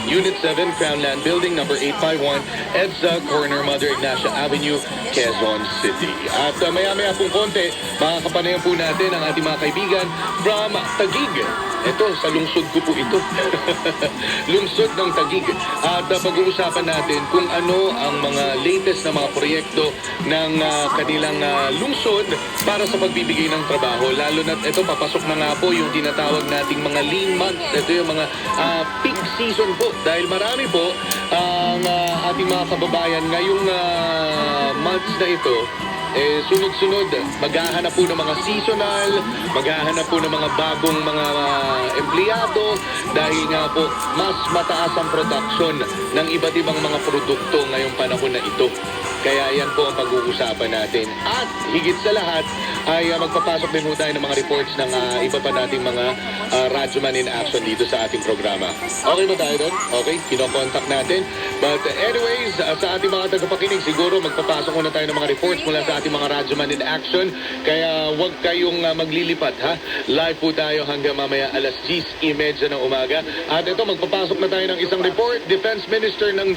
Unit 7, Crownland Building, number 851, EDSA, corner Mother Ignacia Avenue, Quezon City. At maya-maya pong konti, makakapanayan po natin ang ating mga kaibigan from Taguig. Ito, sa lungsod ko po ito. Lungsod ng Taguig. At pag-uusapan natin kung ano ang mga latest na mga proyekto ng kanilang lungsod para sa pagbibigay ng trabaho. Lalo na ito, papasok na nga po yung tinatawag nating mga lean months. Ito yung mga peak season po. Dahil marami po ang ating mga kababayan ngayong months na ito, sunod-sunod, maghahanap po ng mga seasonal, maghahanap po ng mga bagong mga empleyado dahil nga po mas mataas ang production ng iba't ibang mga produkto ngayong panahon na ito. Kaya yan po ang pag-uusapan natin. At higit sa lahat ay magpapasok din po tayo ng mga reports ng iba pa nating mga Radyoman in Action dito sa ating programa. Okay ba tayo doon? Okay, kinokontak natin. But anyways, sa ating mga tagapakinig, siguro magpapasok muna tayo ng mga reports mula sa ating mga Radyoman in Action. Kaya huwag kayong maglilipat, ha? Live po tayo hanggang mamaya alas 10:30 ng umaga. At ito, magpapasok na tayo ng isang report. Defense Minister ng